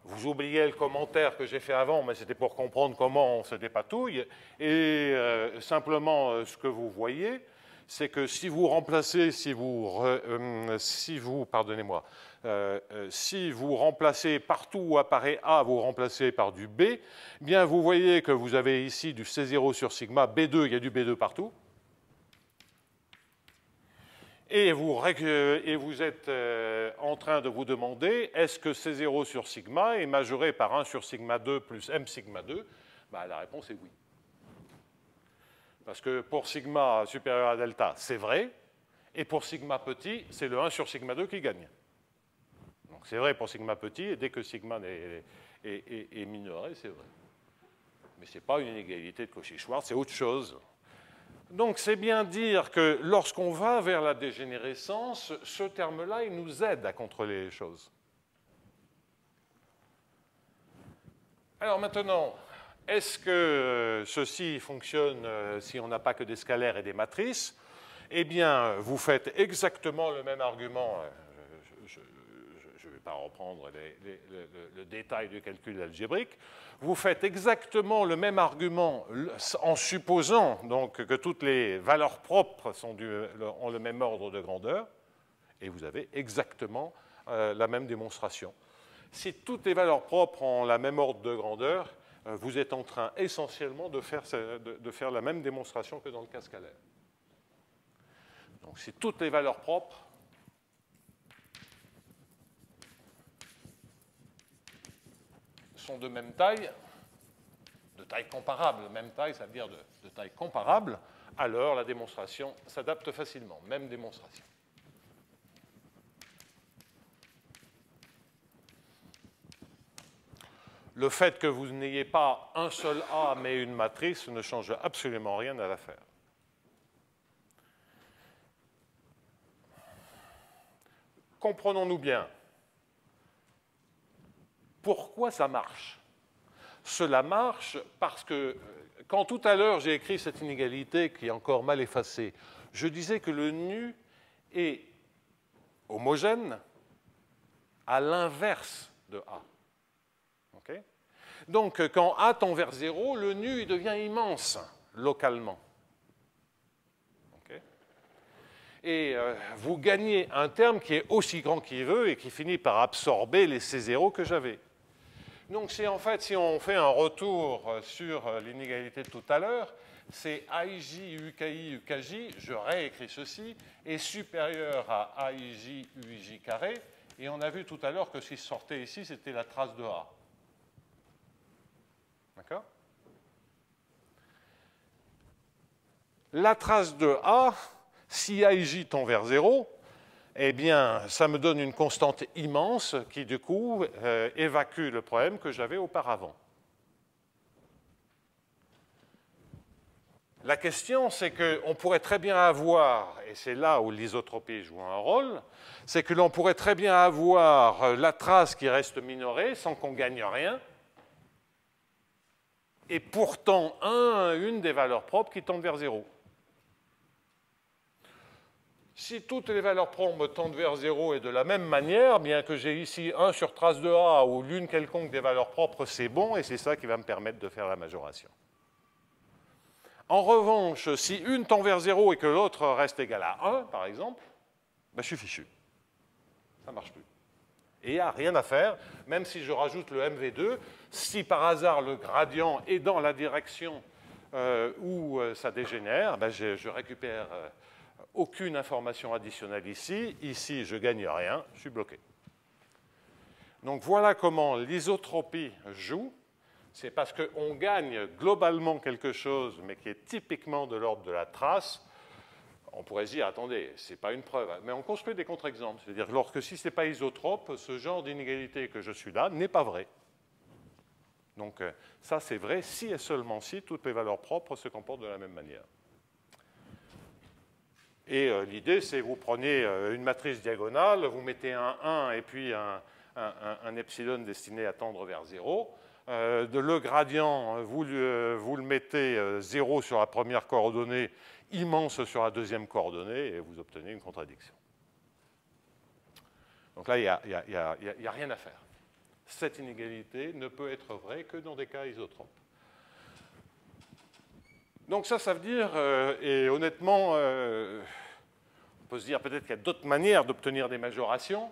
vous oubliez le commentaire que j'ai fait avant, mais c'était pour comprendre comment on se dépatouille. Et simplement, ce que vous voyez, c'est que si vous remplacez, si vous remplacez partout où apparaît A, vous remplacez par du B, bien vous voyez que vous avez ici du C0 sur sigma, B2, il y a du B2 partout. Et vous êtes en train de vous demander, est-ce que C0 sur sigma est majoré par 1 sur sigma 2 plus M sigma 2? La réponse est oui. Parce que pour sigma supérieur à delta, c'est vrai, et pour sigma petit, c'est le 1 sur sigma 2 qui gagne. Donc c'est vrai pour sigma petit, et dès que sigma est minoré, c'est vrai. Mais ce n'est pas une inégalité de Cauchy-Schwarz, c'est autre chose. Donc c'est bien dire que lorsqu'on va vers la dégénérescence, ce terme-là, il nous aide à contrôler les choses. Alors maintenant, est-ce que ceci fonctionne si on n'a pas que des scalaires et des matrices? Eh bien, vous faites exactement le même argument. Je ne vais pas reprendre le détail du calcul algébrique. Vous faites exactement le même argument en supposant donc, que toutes les valeurs propres ont le même ordre de grandeur, et vous avez exactement la même démonstration. Si toutes les valeurs propres ont la même ordre de grandeur, vous êtes en train essentiellement de faire la même démonstration que dans le cas scalaire. Donc si toutes les valeurs propres sont de même taille comparable, même taille, ça veut dire de taille comparable, alors la démonstration s'adapte facilement, même démonstration. Le fait que vous n'ayez pas un seul A mais une matrice ne change absolument rien à l'affaire. Comprenons-nous bien. Pourquoi ça marche? Cela marche parce que, quand tout à l'heure j'ai écrit cette inégalité qui est encore mal effacée, je disais que le nu est homogène à l'inverse de A. Okay? Donc, quand A tend vers 0, le nu il devient immense localement. Okay? Et vous gagnez un terme qui est aussi grand qu'il veut et qui finit par absorber les C0 que j'avais. Donc, en fait, si on fait un retour sur l'inégalité de tout à l'heure, c'est AIJ, UKI, UKJ, je réécris ceci, est supérieur à AIJ, UIJ carré, et on a vu tout à l'heure que ce qui sortait ici, c'était la trace de A. D'accord? La trace de A, si AIJ tend vers 0, eh bien, ça me donne une constante immense qui, du coup, évacue le problème que j'avais auparavant. La question, c'est qu'on pourrait très bien avoir, et c'est là où l'isotropie joue un rôle, c'est que l'on pourrait très bien avoir la trace qui reste minorée sans qu'on gagne rien, et pourtant une des valeurs propres qui tendent vers 0. Si toutes les valeurs propres tendent vers 0 et de la même manière, bien que j'ai ici 1 sur trace de A ou l'une quelconque des valeurs propres, c'est bon, et c'est ça qui va me permettre de faire la majoration. En revanche, si une tend vers 0 et que l'autre reste égale à 1, par exemple, ben je suis fichu. Ça ne marche plus. Et il n'y a rien à faire, même si je rajoute le MV2, si par hasard le gradient est dans la direction où ça dégénère, ben je récupère aucune information additionnelle ici. Ici, je ne gagne rien, je suis bloqué. Donc voilà comment l'isotropie joue. C'est parce qu'on gagne globalement quelque chose, mais qui est typiquement de l'ordre de la trace. On pourrait se dire, attendez, ce n'est pas une preuve. Mais on construit des contre-exemples. C'est-à-dire que si ce n'est pas isotrope, ce genre d'inégalité que je suis là n'est pas vrai. Donc ça, c'est vrai si et seulement si toutes les valeurs propres se comportent de la même manière. Et l'idée, c'est vous prenez une matrice diagonale, vous mettez un 1 et puis un epsilon destiné à tendre vers 0. Le gradient, vous le mettez 0 sur la première coordonnée, immense sur la deuxième coordonnée, et vous obtenez une contradiction. Donc là, il n'y a rien à faire. Cette inégalité ne peut être vraie que dans des cas isotropes. Donc ça veut dire, et honnêtement, on peut se dire peut-être qu'il y a d'autres manières d'obtenir des majorations,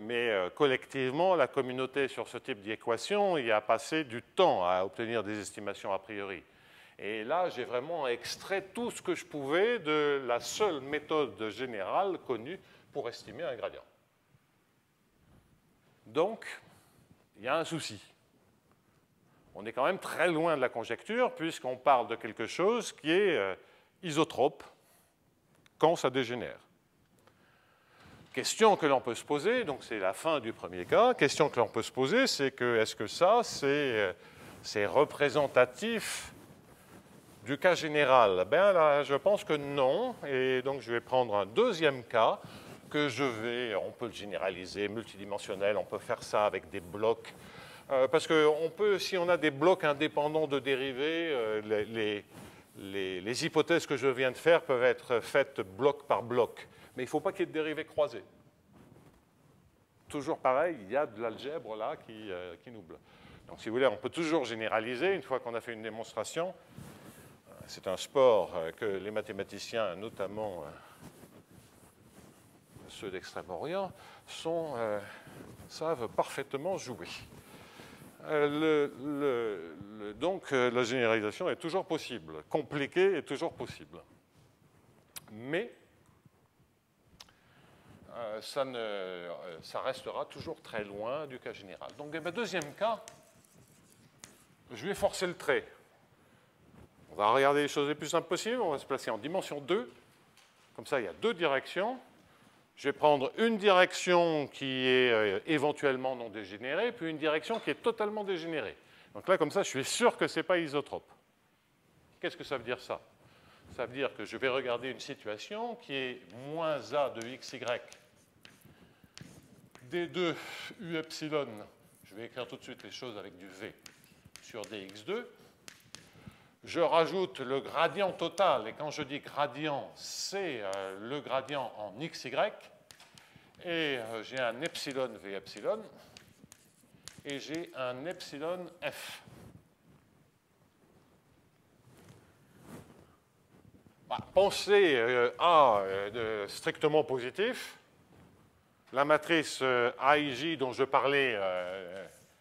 mais collectivement, la communauté sur ce type d'équation y a passé du temps à obtenir des estimations a priori. Et là, j'ai vraiment extrait tout ce que je pouvais de la seule méthode générale connue pour estimer un gradient. Donc, il y a un souci. On est quand même très loin de la conjecture, puisqu'on parle de quelque chose qui est isotrope quand ça dégénère. Question que l'on peut se poser, donc c'est la fin du premier cas, question que l'on peut se poser, c'est que est-ce que ça, c'est représentatif du cas général? Ben là, je pense que non, et donc je vais prendre un deuxième cas que on peut le généraliser, multidimensionnel, on peut faire ça avec des blocs, parce que si on a des blocs indépendants de dérivés, les hypothèses que je viens de faire peuvent être faites bloc par bloc. Mais il ne faut pas qu'il y ait de dérivés croisés. Toujours pareil, il y a de l'algèbre là qui nous bloque. Donc si vous voulez, on peut toujours généraliser une fois qu'on a fait une démonstration. C'est un sport que les mathématiciens, notamment ceux d'Extrême-Orient, savent parfaitement jouer. Donc la généralisation est toujours possible. Compliquée est toujours possible. Mais ça restera toujours très loin du cas général. Donc, dans le deuxième cas, je vais forcer le trait. On va regarder les choses les plus simples possibles. On va se placer en dimension 2. Comme ça, il y a deux directions. Je vais prendre une direction qui est éventuellement non dégénérée, puis une direction qui est totalement dégénérée. Donc là, comme ça, je suis sûr que ce n'est pas isotrope. Qu'est-ce que ça veut dire, ça? Ça veut dire que je vais regarder une situation qui est moins a de xy d2 u epsilon. Je vais écrire tout de suite les choses avec du v sur dx2. Je rajoute le gradient total, et quand je dis gradient, c'est le gradient en xy, et j'ai un epsilon v epsilon, et j'ai un epsilon f. Pensez A strictement positif. La matrice AIJ dont je parlais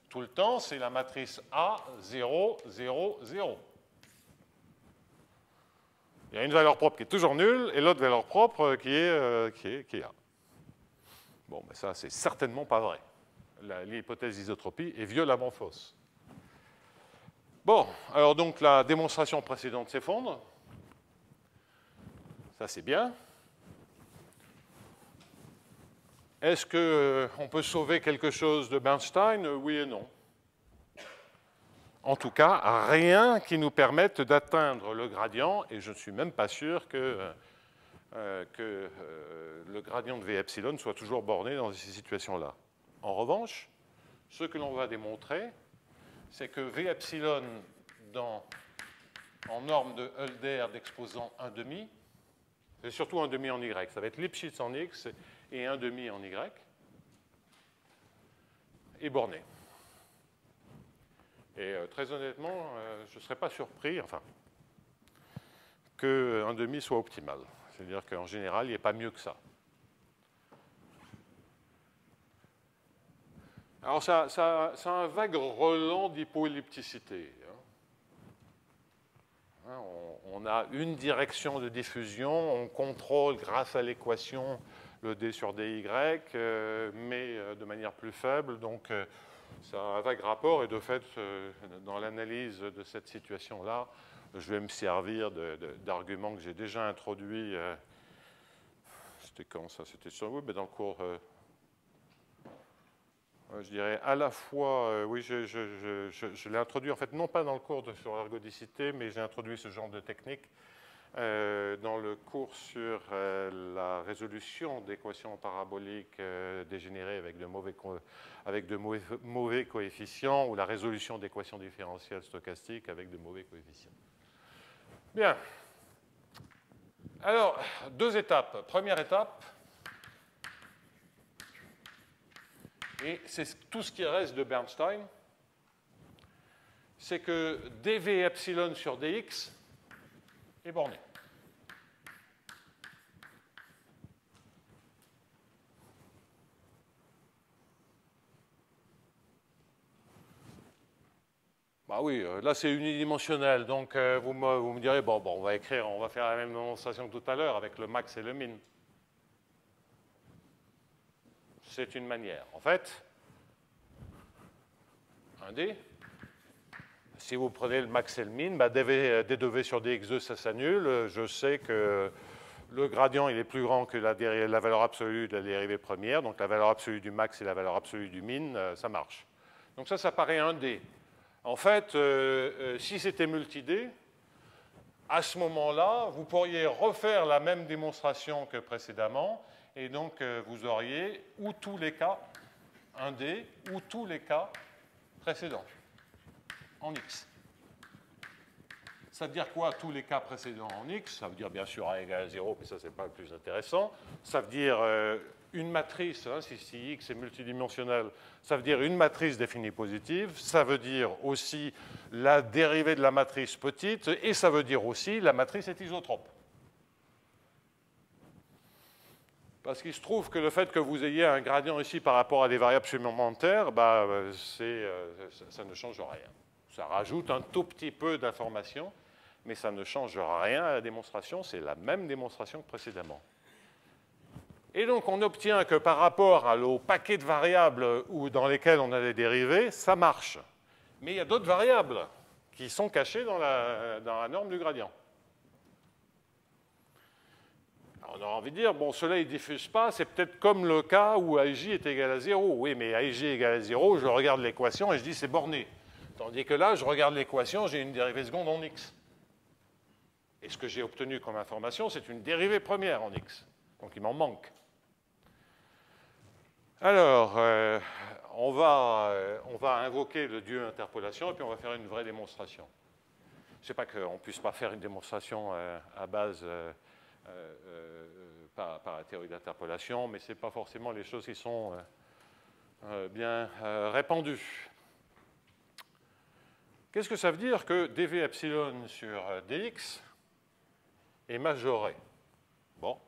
tout le temps, c'est la matrice A, 0, 0, 0. Il y a une valeur propre qui est toujours nulle et l'autre valeur propre qui est A. Bon, ben ça, c'est certainement pas vrai. L'hypothèse d'isotropie est violemment fausse. Bon, alors donc la démonstration précédente s'effondre. Ça, c'est bien. Est-ce qu'on peut sauver quelque chose de Bernstein? Oui et non. En tout cas, rien qui nous permette d'atteindre le gradient, et je ne suis même pas sûr que le gradient de V epsilon soit toujours borné dans ces situations-là. En revanche, ce que l'on va démontrer, c'est que V epsilon en norme de Hölder d'exposant 1,5, c'est surtout 1,5 en Y, ça va être Lipschitz en X et 1,5 en Y, est borné. Et très honnêtement, je ne serais pas surpris, enfin, que 1,5 soit optimal. C'est-à-dire qu'en général, il n'est pas mieux que ça. Alors, ça a un vague relent d'hypoellipticité. On a une direction de diffusion, on contrôle grâce à l'équation le d sur dy, mais de manière plus faible. Donc, ça a un vague rapport et de fait, dans l'analyse de cette situation-là, je vais me servir d'arguments que j'ai déjà introduits. C'était quand ça? C'était sur vous, mais dans le cours. Je dirais à la fois, oui, je l'ai introduit en fait, non pas dans le cours sur l'ergodicité, mais j'ai introduit ce genre de technique dans le cours sur la résolution d'équations paraboliques dégénérées avec de mauvais coefficients, ou la résolution d'équations différentielles stochastiques avec de mauvais coefficients. Bien. Alors, deux étapes. Première étape, et c'est tout ce qui reste de Bernstein, c'est que dv epsilon sur dx est borné. Bah oui, là c'est unidimensionnel, donc vous me direz, bon, on va écrire, on va faire la même démonstration que tout à l'heure avec le max et le min. C'est une manière. En fait, 1D, si vous prenez le max et le min, bah d2v sur dx2, ça s'annule. Je sais que le gradient il est plus grand que la valeur absolue de la dérivée première, donc la valeur absolue du max et la valeur absolue du min, ça marche. Donc ça paraît 1D. En fait, si c'était multi-D, à ce moment-là, vous pourriez refaire la même démonstration que précédemment, et donc vous auriez ou tous les cas 1D, ou tous les cas précédents en X. Ça veut dire quoi, tous les cas précédents en X? Ça veut dire bien sûr A égale à 0, mais ça, c'est pas le plus intéressant. Ça veut dire une matrice, hein, si X est multidimensionnel, ça veut dire une matrice définie positive. Ça veut dire aussi la dérivée de la matrice petite, et ça veut dire aussi la matrice est isotrope. Parce qu'il se trouve que le fait que vous ayez un gradient ici par rapport à des variables supplémentaires, bah, ça ne change rien. Ça rajoute un tout petit peu d'informations, mais ça ne change rien à la démonstration, c'est la même démonstration que précédemment. Et donc on obtient que par rapport au paquet de variables dans lesquelles on a des dérivées, ça marche. Mais il y a d'autres variables qui sont cachées dans la norme du gradient. Alors on aura envie de dire, bon, cela ne diffuse pas, c'est peut-être comme le cas où AJ est égal à 0. Oui, mais AJ est égal à 0, je regarde l'équation et je dis c'est borné. Tandis que là, je regarde l'équation, j'ai une dérivée seconde en X. Et ce que j'ai obtenu comme information, c'est une dérivée première en X. Donc il m'en manque. Alors, on va invoquer le dieu interpolation et puis on va faire une vraie démonstration. Je ne sais pas qu'on ne puisse pas faire une démonstration à base par la théorie d'interpolation, mais ce n'est pas forcément les choses qui sont bien répandues. Qu'est-ce que ça veut dire que dv epsilon sur dx est majoré? Bon.